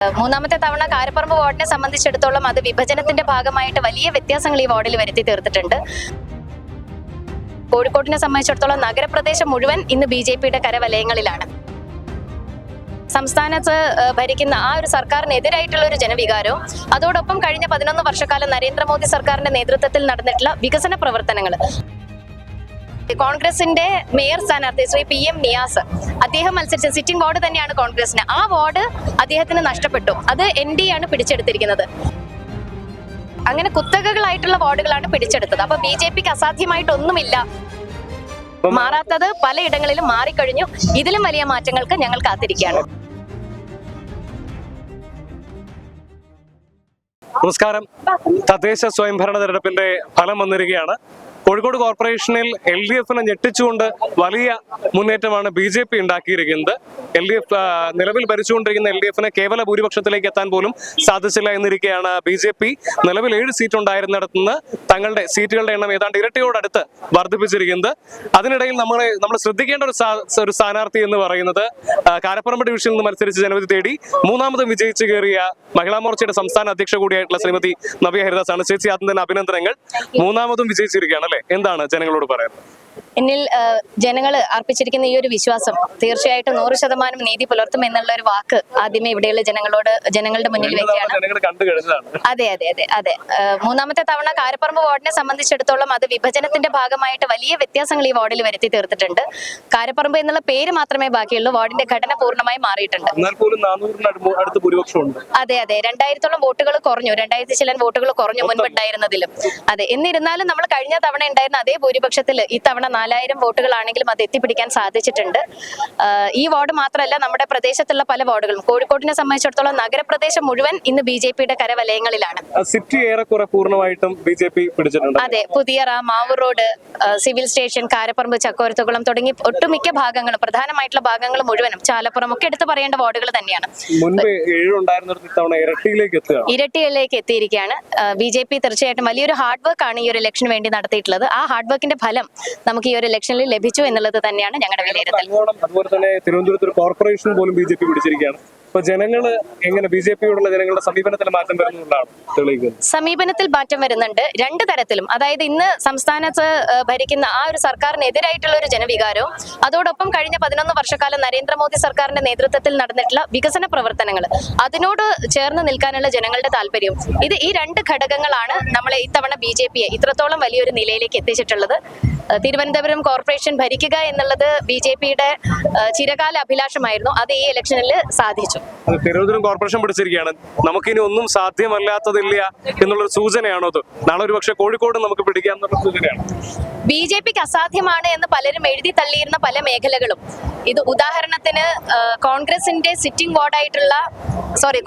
മൂന്നാമത്തെ തവണ കാരപ്പറമ്പ് വാർഡിനെ സംബന്ധിച്ചിടത്തോളം അത് വിഭജനത്തിന്റെ ഭാഗമായിട്ട് വലിയ വ്യത്യാസങ്ങൾ ഈ വാർഡിൽ വരുത്തി തീർത്തിട്ടുണ്ട്. കോഴിക്കോടിനെ സംബന്ധിച്ചിടത്തോളം നഗരപ്രദേശം മുഴുവൻ ഇന്ന് BJPയുടെ കരവലയങ്ങളിലാണ്. സംസ്ഥാനത്ത് ഭരിക്കുന്ന ആ ഒരു സർക്കാരിനെതിരായിട്ടുള്ള ഒരു ജനവികാരവും അതോടൊപ്പം കഴിഞ്ഞ 11 വർഷക്കാലം നരേന്ദ്രമോദി സർക്കാരിന്റെ നേതൃത്വത്തിൽ നടന്നിട്ടുള്ള വികസന പ്രവർത്തനങ്ങൾ. കോൺഗ്രസിന്റെ മേയർ സ്ഥാനാർത്ഥി ശ്രീ PM നിയാസ് അദ്ദേഹം മത്സരിച്ച സിറ്റിംഗ് വാർഡ് തന്നെയാണ് കോൺഗ്രസിന്. ആ വാർഡ് അദ്ദേഹത്തിന് നഷ്ടപ്പെട്ടു. അത് ND ആണ് പിടിച്ചെടുത്തിരിക്കുന്നത്. അങ്ങനെ കുത്തകകളായിട്ടുള്ള വാർഡുകളാണ് പിടിച്ചെടുത്തത്. അപ്പൊ BJPക്ക് അസാധ്യമായിട്ടൊന്നുമില്ല. മാറാത്തത് പലയിടങ്ങളിലും മാറിക്കഴിഞ്ഞു. ഇതിലും വലിയ മാറ്റങ്ങൾക്ക് ഞങ്ങൾ കാത്തിരിക്കുകയാണ്. നമസ്കാരം. തദ്ദേശ സ്വയംഭരണ തെരഞ്ഞെടുപ്പിന്റെ ഫലം വന്നിരിക്കുകയാണ്. കോഴിക്കോട് കോർപ്പറേഷനിൽ LDFനെ ഞെട്ടിച്ചുകൊണ്ട് വലിയ മുന്നേറ്റമാണ് BJP ഉണ്ടാക്കിയിരിക്കുന്നത്. LDF നിലവിൽ ഭരിച്ചുകൊണ്ടിരിക്കുന്ന LDFന് കേവല ഭൂരിപക്ഷത്തിലേക്ക് എത്താൻ പോലും സാധിച്ചില്ല എന്നിരിക്കെയാണ് BJP നിലവിൽ 7 സീറ്റ് ഉണ്ടായിരുന്നിടത്തുനിന്ന് തങ്ങളുടെ സീറ്റുകളുടെ എണ്ണം ഏതാണ്ട് ഇരട്ടിയോടടുത്ത് വർദ്ധിപ്പിച്ചിരിക്കുന്നത്. അതിനിടയിൽ നമ്മൾ ശ്രദ്ധിക്കേണ്ട ഒരു സ്ഥാനാർത്ഥി എന്ന് പറയുന്നത് കാരപ്പറമ്പ് ഡിവിഷനിൽ നിന്ന് മത്സരിച്ച് ജനവിധി തേടി മൂന്നാമതും വിജയിച്ചു കയറിയ മഹിളാ മോർച്ചയുടെ സംസ്ഥാന അധ്യക്ഷ കൂടിയായിട്ടുള്ള ശ്രീമതി നവ്യ ഹരിദാസ് ആണ്. ചേച്ചി, ആദ്യം തന്നെ അഭിനന്ദനങ്ങൾ. മൂന്നാമതും വിജയിച്ചിരിക്കുകയാണ്. എന്താണ് ജനങ്ങളോട് പറയുന്നത്? എന്നിൽ ജനങ്ങൾ അർപ്പിച്ചിരിക്കുന്ന ഈ ഒരു വിശ്വാസം തീർച്ചയായിട്ടും 100% നീതി പുലർത്തും എന്നുള്ള ഒരു വാക്ക് ആദ്യമേ ഇവിടെയുള്ള ജനങ്ങളുടെ മുന്നിൽ വെക്കുകയാണ്. അതെ അതെ അതെ അതെ മൂന്നാമത്തെ തവണ കാരപ്പറമ്പ് വാർഡിനെ സംബന്ധിച്ചിടത്തോളം അത് വിഭജനത്തിന്റെ ഭാഗമായിട്ട് വലിയ വ്യത്യാസങ്ങൾ ഈ വാർഡിൽ വരുത്തി തീർത്തിട്ടുണ്ട്. കാരപ്പറമ്പ് എന്നുള്ള പേര് മാത്രമേ ബാക്കിയുള്ളൂ. വാർഡിന്റെ ഘടന പൂർണ്ണമായി മാറിയിട്ടുണ്ട്. അതെ അതെ 2000-ഓളം വോട്ടുകൾ കുറഞ്ഞു. 2000 ചില വോട്ടുകൾ കുറഞ്ഞു മുൻപുണ്ടായിരുന്നതിലും. അതെ, എന്നിരുന്നാലും നമ്മൾ കഴിഞ്ഞ തവണ ഉണ്ടായിരുന്ന അതേ ഭൂരിപക്ഷത്തിൽ ഇത്തവണ 4000 വോട്ടുകളാണെങ്കിലും അത് എത്തിപ്പിടിക്കാൻ സാധിച്ചിട്ടുണ്ട്. ഈ വാർഡ് മാത്രമല്ല, നമ്മുടെ പ്രദേശത്തുള്ള പല വാർഡുകളും. കോഴിക്കോടിനെ സംബന്ധിച്ചിടത്തോളം നഗരപ്രദേശം മുഴുവൻ ഇന്ന് BJPയുടെ കരവലയങ്ങളിലാണ്. സിറ്റി ഏറെക്കുറെ പൂർണ്ണമായിട്ടും BJP പിടിച്ചിട്ടുണ്ട്. അതെ, Puthiyara, Mavoor road, civil station, Karaparamba, Chakkorathukulam തുടങ്ങി ഒട്ടുമിക്ക ഭാഗങ്ങളും, പ്രധാനമായിട്ടുള്ള ഭാഗങ്ങൾ മുഴുവനും, ചാലപ്പുറം ഒക്കെ എടുത്തു പറയേണ്ട വാർഡുകൾ തന്നെയാണ്. ഇരട്ടിയിലേക്ക് എത്തിയിരിക്കുകയാണ്. BJP തീർച്ചയായിട്ടും വലിയൊരു ഹാർഡ് വർക്ക് ആണ് ഈ ഒരു ഇലക്ഷന് വേണ്ടി നടത്തിയിട്ടുള്ളത്. ആ ഹാർഡ് വർക്കിന്റെ ഫലം നമുക്ക് ഈ ഒരു ഇലക്ഷനിൽ ലഭിച്ചു എന്നുള്ളത് തന്നെയാണ് ഞങ്ങളുടെ വിലയിരുത്തൽ. അതുപോലെ തന്നെ തിരുവനന്തപുരത്ത് ഒരു കോർപ്പറേഷൻ പോലും BJP പിടിച്ചിരിക്കുകയാണ്. അപ്പൊ ജനങ്ങള് എങ്ങനെ BJPയോടുള്ള ജനങ്ങളുടെ സമീപനത്തിൽ മാറ്റം വരുന്നതാണ് തെളിയിക്കുന്നത്? സമീപനത്തിൽ മാറ്റം വരുന്നുണ്ട് 2 തരത്തിലും. അതായത് ഇന്ന് സംസ്ഥാനത്ത് ഭരിക്കുന്ന ആ ഒരു സർക്കാരിനെതിരായിട്ടുള്ള ഒരു ജനവികാരവും അതോടൊപ്പം കഴിഞ്ഞ 11 വർഷക്കാലം നരേന്ദ്രമോദി സർക്കാരിന്റെ നേതൃത്വത്തിൽ നടന്നിട്ടുള്ള വികസന പ്രവർത്തനങ്ങൾ, അതിനോട് ചേർന്ന് നിൽക്കാനുള്ള ജനങ്ങളുടെ താല്പര്യവും. ഈ 2 ഘടകങ്ങളാണ് നമ്മളെ ഇത്തവണ BJPയെ ഇത്രത്തോളം വലിയൊരു നിലയിലേക്ക് എത്തിച്ചിട്ടുള്ളത്. തിരുവനന്തപുരം കോർപ്പറേഷൻ ഭരിക്കുക എന്നുള്ളത് BJPയുടെ ചിരകാല അഭിലാഷമായിരുന്നു. അത് ഈ ഇലക്ഷനിൽ സാധിച്ചു. തിരുവനന്തപുരം കോർപ്പറേഷൻ പിടിച്ചിരിക്കുകയാണ്. നമുക്കിനി ഒന്നും സാധ്യമല്ലാത്തതില്ല എന്നുള്ളൊരു സൂചനയാണോ അത്? നാളെ ഒരു പക്ഷേ കോഴിക്കോട് നമുക്ക് പിടിക്കാന്നുള്ള സൂചനയാണ്. BJPക്ക് അസാധ്യമാണ് എന്ന് പലരും എഴുതി തള്ളിയിരുന്ന പല മേഖലകളും, ഇത് ഉദാഹരണത്തിന് കോൺഗ്രസിന്റെ സിറ്റിംഗ് വാർഡായിട്ടുള്ള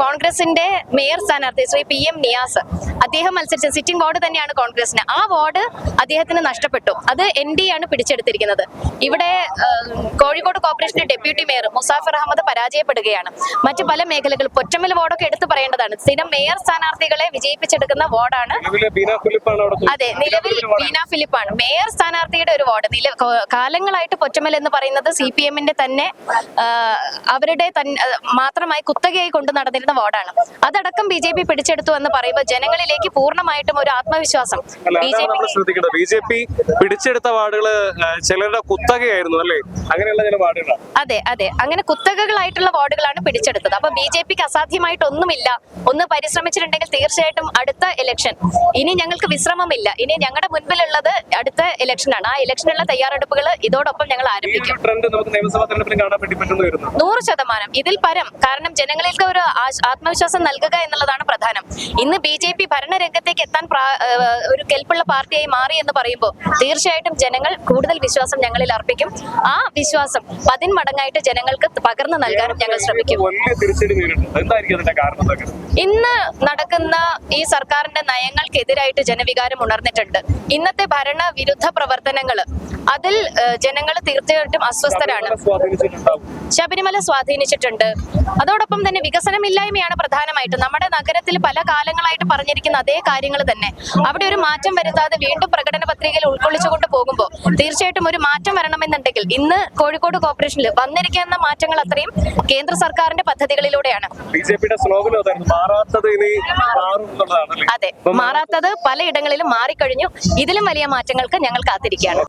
കോൺഗ്രസിന്റെ മേയർ സ്ഥാനാർത്ഥി ശ്രീ PM നിയാസ് അദ്ദേഹം മത്സരിച്ച സിറ്റിംഗ് വാർഡ് തന്നെയാണ് കോൺഗ്രസിന്. ആ വാർഡ് അദ്ദേഹത്തിന് നഷ്ടപ്പെട്ടു. അത് ND ആണ് പിടിച്ചെടുത്തിരിക്കുന്നത്. ഇവിടെ കോഴിക്കോട് കോർപ്പറേഷന്റെ ഡെപ്യൂട്ടി മേയർ മുസാഫർ അഹമ്മദ് പരാജയപ്പെടുകയാണ്. മറ്റു പല മേഖലകൾ, പൊറ്റമ്മൽ വാർഡൊക്കെ എടുത്തു പറയേണ്ടതാണ്. സ്ഥിരം മേയർ സ്ഥാനാർത്ഥികളെ വിജയിപ്പിച്ചെടുക്കുന്ന വാർഡാണ്. അതെ, നിലവിൽ ബീന ഫിലിപ്പാണ് മേയർ സ്ഥാനാർത്ഥിയുടെ ഒരു വാർഡ്. കാലങ്ങളായിട്ട് പൊറ്റമ്മൽ എന്ന് പറയുന്നത് CPMന്റെ തന്നെ അവരുടെ മാത്രമായി കുത്തകയായി കൊണ്ടു നടന്നിരുന്ന വാർഡാണ്. അതടക്കം BJP പിടിച്ചെടുത്തു എന്ന് പറയുമ്പോൾ ജനങ്ങളിലേക്ക് പൂർണ്ണമായിട്ടും ഒരു ആത്മവിശ്വാസം BJP പിടിച്ചെടുത്ത വാർഡുകള് ചിലരുടെ കുത്തകയായിരുന്നു അല്ലേ? അങ്ങനെയുള്ള ചില വാർഡുകളാണ്. അതെ അതെ, അങ്ങനെ കുത്തകകളായിട്ടുള്ള വാർഡുകളാണ് പിടിച്ചെടുത്തത്. അപ്പൊ BJPക്ക് അസാധ്യമായിട്ടൊന്നുമില്ല. ഒന്ന് പരിശ്രമിച്ചിട്ടുണ്ടെങ്കിൽ തീർച്ചയായിട്ടും അടുത്ത ഇലക്ഷൻ, ഇനി ഞങ്ങൾക്ക് വിശ്രമമില്ല. ഇനി ഞങ്ങളുടെ മുൻപിലുള്ളത് അടുത്ത ഇലക്ഷനാണ്. ആ ഇലക്ഷനുള്ള തയ്യാറെടുപ്പുകൾ ഇതോടൊപ്പം ഞങ്ങൾ ആരംഭിക്കും. 100% ഇതിൽ പരം. കാരണം ജനങ്ങൾക്ക് ഒരു ആത്മവിശ്വാസം നൽകുക എന്നുള്ളതാണ് പ്രധാനം. ഇന്ന് BJP ഭരണരംഗത്തേക്ക് എത്താൻ ഒരു കെൽപ്പുള്ള പാർട്ടിയായി മാറി എന്ന് പറയുമ്പോൾ തീർച്ചയായിട്ടും ജനങ്ങൾ കൂടുതൽ വിശ്വാസം ഞങ്ങളിൽ അർപ്പിക്കും. ആ വിശ്വാസം 10 മടങ്ങായിട്ട് ജനങ്ങൾക്ക് പകർന്നു നൽകാനും ഞങ്ങൾ ശ്രമിക്കും. ഇന്ന് നടക്കുന്ന ഈ സർക്കാരിന്റെ നയങ്ങൾക്കെതിരായിട്ട് ജനവികാരം ഉണർന്നിട്ടുണ്ട്. ഇന്നത്തെ ഭരണവിരുദ്ധ പ്രവർത്തനങ്ങൾ, അതിൽ ജനങ്ങൾ തീർച്ചയായിട്ടും അസ്വസ്ഥരാണ്. ശബരിമല സ്വാധീനിച്ചിട്ടുണ്ട്. അതോടൊപ്പം തന്നെ വികസന വികസനമില്ലായ്മയാണ് പ്രധാനമായിട്ടും. നമ്മുടെ നഗരത്തിൽ പല കാലങ്ങളായിട്ട് പറഞ്ഞിരിക്കുന്ന അതേ കാര്യങ്ങൾ തന്നെ. അവിടെ ഒരു മാറ്റം വരുത്താതെ വീണ്ടും പ്രകടന പത്രികയിൽ ഉൾക്കൊള്ളിച്ചുകൊണ്ട് പോകുമ്പോൾ തീർച്ചയായിട്ടും ഒരു മാറ്റം വരണമെന്നുണ്ടെങ്കിൽ ഇന്ന് കോഴിക്കോട് കോർപ്പറേഷനിൽ വന്നിരിക്കുന്ന മാറ്റങ്ങൾ അത്രയും കേന്ദ്ര സർക്കാരിന്റെ പദ്ധതികളിലൂടെയാണ്. ബിജെപിയുടെ സ്ലോഗൻ മാറാത്തത് ഇനി മാറും എന്നുള്ളതാണ്. അതെ, മാറാത്തത് പലയിടങ്ങളിലും മാറിക്കഴിഞ്ഞു. ഇതിലും വലിയ മാറ്റങ്ങൾക്ക് ഞങ്ങൾ കാത്തിരിക്കുകയാണ്.